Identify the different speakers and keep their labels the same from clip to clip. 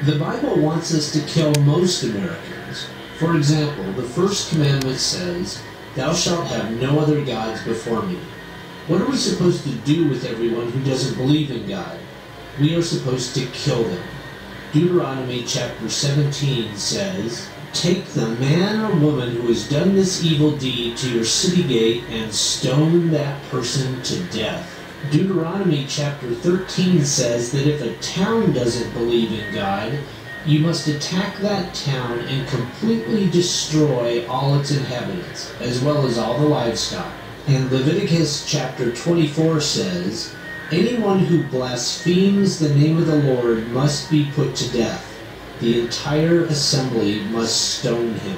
Speaker 1: The Bible wants us to kill most Americans. For example, the first commandment says, "Thou shalt have no other gods before me." What are we supposed to do with everyone who doesn't believe in God? We are supposed to kill them. Deuteronomy chapter 17 says, "Take the man or woman who has done this evil deed to your city gate and stone that person to death." Deuteronomy chapter 13 says that if a town doesn't believe in God, you must attack that town and completely destroy all its inhabitants, as well as all the livestock. And Leviticus chapter 24 says, "Anyone who blasphemes the name of the Lord must be put to death. The entire assembly must stone him."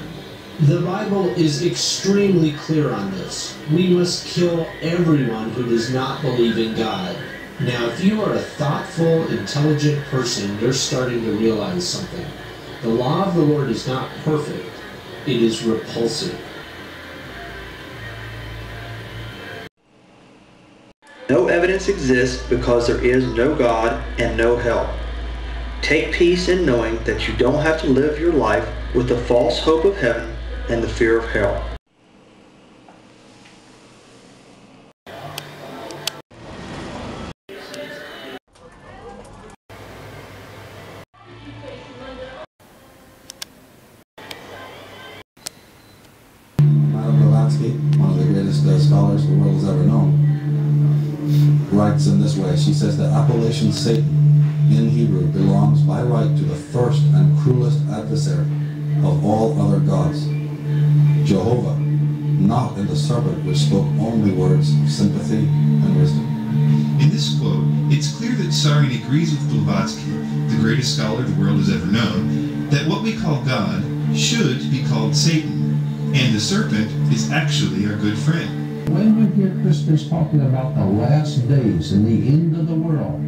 Speaker 1: The Bible is extremely clear on this. We must kill everyone who does not believe in God. Now, if you are a thoughtful, intelligent person, you're starting to realize something. The law of the Lord is not perfect. It is repulsive.
Speaker 2: No evidence exists because there is no God and no hell. Take peace in knowing that you don't have to live your life with the false hope of heaven and the fear of hell.
Speaker 3: Madame Blavatsky, one of the greatest scholars the world has ever known, writes in this way. She says that appellation Satan in Hebrew belongs by right to the first and cruelest adversary of all other gods, Jehovah, not in the serpent which spoke only words of sympathy and wisdom.
Speaker 4: In this quote, it's clear that Saarinen agrees with Blavatsky, the greatest scholar the world has ever known, that what we call God should be called Satan, and the serpent is actually our good friend.
Speaker 5: When you hear Christians talking about the last days and the end of the world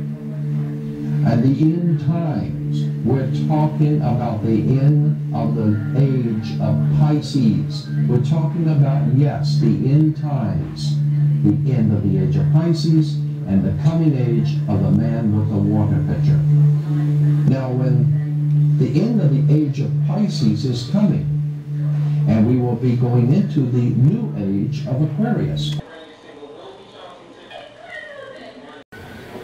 Speaker 5: and the end times, we're talking about the end of the age of Pisces. We're talking about, yes, the end times, the end of the age of Pisces and the coming age of the man with the water pitcher. Now, when the end of the age of Pisces is coming, and we will be going into the new age of Aquarius.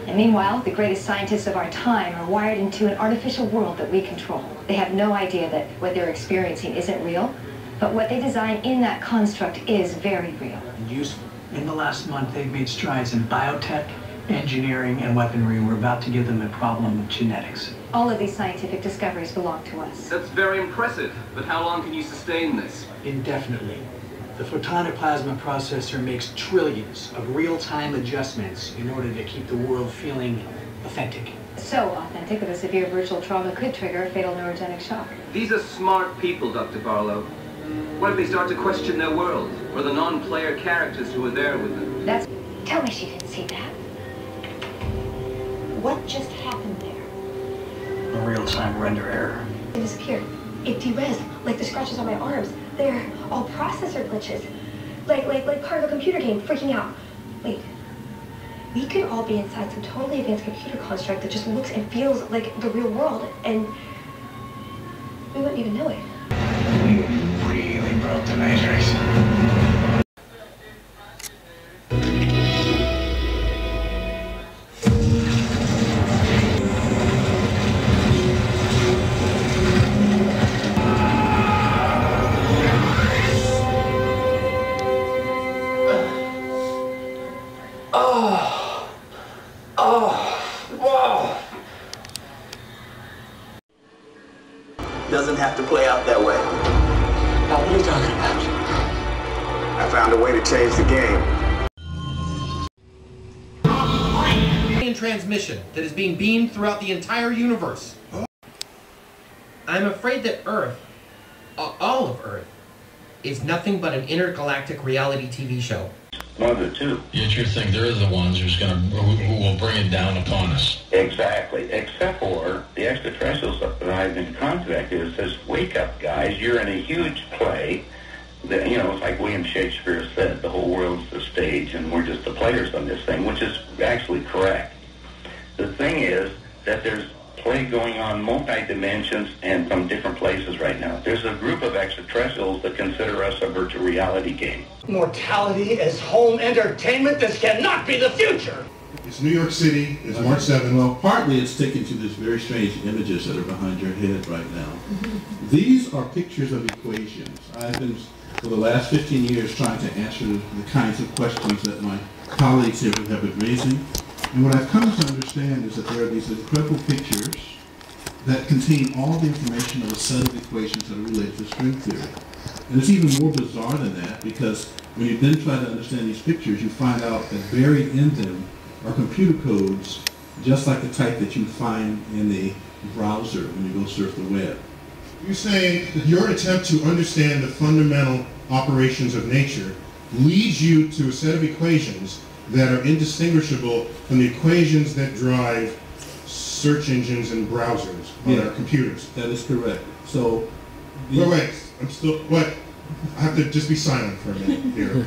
Speaker 6: And meanwhile, the greatest scientists of our time are wired into an artificial world that we control. They have no idea that what they're experiencing isn't real, but what they design in that construct is very real.
Speaker 7: And useful. In the last month, they've made strides in biotech, engineering, and weaponry, and we're about to give them a problem of genetics.
Speaker 6: All of these scientific discoveries belong to us.
Speaker 8: That's very impressive, but how long can you sustain this?
Speaker 7: Indefinitely. The photonic plasma processor makes trillions of real-time adjustments in order to keep the world feeling authentic.
Speaker 6: So authentic that a severe virtual trauma could trigger a fatal neurogenic shock.
Speaker 8: These are smart people, Dr. Barlow. What if they start to question their world, or the non-player characters who are there with them?
Speaker 6: Tell me she didn't see that. What just happened there?
Speaker 7: A real-time render error.
Speaker 9: It disappeared. It derezzed, like the scratches on my arms. They're all processor glitches. Like part of a computer game, freaking out. Wait. We could all be inside some totally advanced computer construct that just looks and feels like the real world, and we wouldn't even know it.
Speaker 7: We really broke the Matrix.
Speaker 10: Doesn't have to play out that way.
Speaker 7: Now, what are you talking about?
Speaker 10: I found a way to change the game.
Speaker 11: Transmission that is being beamed throughout the entire universe. I'm afraid that Earth, all of Earth, is nothing but an intergalactic reality TV show.
Speaker 12: One of the two.
Speaker 13: Yet you think they're the ones who will bring it down upon us.
Speaker 12: Exactly. Except for the extraterrestrials that I've been contacted that says, wake up, guys, you're in a huge play. That, you know, it's like William Shakespeare said, the whole world's the stage and we're just the players on this thing, which is actually correct. The thing is that there's play going on multi-dimensions and from different places right now. There's a group of extraterrestrials that consider us a virtual reality game.
Speaker 14: Mortality as home entertainment? This cannot be the future!
Speaker 15: It's New York City. It's March 7th.
Speaker 3: Well, partly it's taken to these very strange images that are behind your head right now. These are pictures of equations. I've been, for the last 15 years, trying to answer the kinds of questions that my colleagues here have been raising. And what I've come to understand is that there are these incredible pictures that contain all the information of a set of equations that are related to string theory. And it's even more bizarre than that, because when you then try to understand these pictures, you find out that buried in them are computer codes, just like the type that you find in the browser when you go surf the web.
Speaker 15: You're saying that your attempt to understand the fundamental operations of nature leads you to a set of equations that are indistinguishable from the equations that drive search engines and browsers on our computers.
Speaker 3: That is correct. So,
Speaker 15: wait, I have to just be silent for a minute here.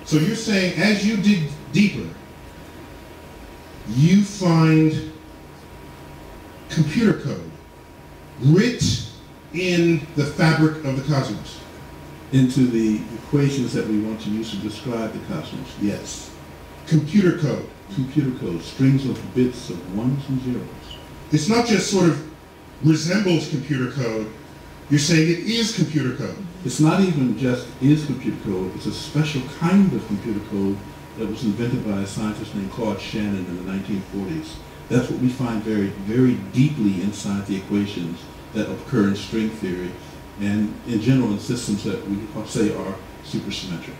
Speaker 15: So you're saying as you dig deeper, you find computer code writ in the fabric of the cosmos.
Speaker 3: Into the equations that we want to use to describe the cosmos, yes.
Speaker 15: Computer code.
Speaker 3: Computer code, strings of bits of ones and zeros.
Speaker 15: It's not just sort of resembles computer code, you're saying it is computer code.
Speaker 3: It's not even just is computer code, it's a special kind of computer code that was invented by a scientist named Claude Shannon in the 1940s. That's what we find very, very deeply inside the equations that occur in string theory and in general in systems that we say are supersymmetric.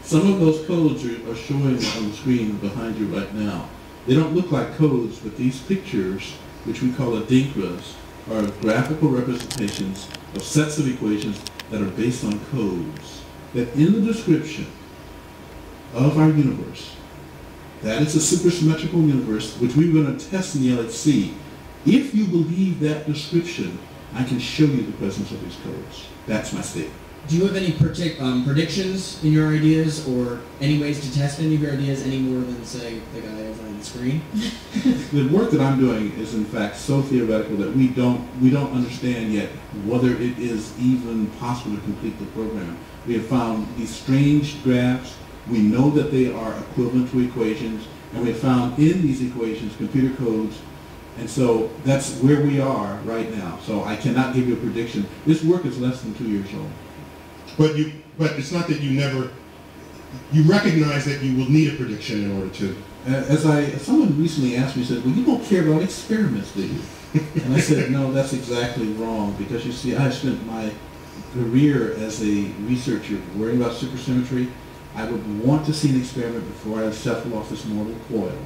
Speaker 3: Some of those codes are showing on the screen behind you right now. They don't look like codes, but these pictures, which we call adinkras, are graphical representations of sets of equations that are based on codes. That in the description of our universe, that is a supersymmetrical universe, which we're going to test in the LHC. If you believe that description, I can show you the presence of these codes. That's my statement.
Speaker 16: Do you have any predictions in your ideas, or any ways to test any of your ideas any more than, say, the guy over on the screen?
Speaker 3: The work that I'm doing is in fact so theoretical that we don't understand yet whether it is even possible to complete the program. We have found these strange graphs. We know that they are equivalent to equations, and we have found in these equations computer codes. And so that's where we are right now. So I cannot give you a prediction. This work is less than 2 years old.
Speaker 15: But it's not that you recognize that you will need a prediction in order to.
Speaker 3: Someone recently asked me, said, well, you don't care about experiments, do you? And I said, no, that's exactly wrong, because you see, I spent my career as a researcher worrying about supersymmetry. I would want to see an experiment before I shuffle off this mortal coil.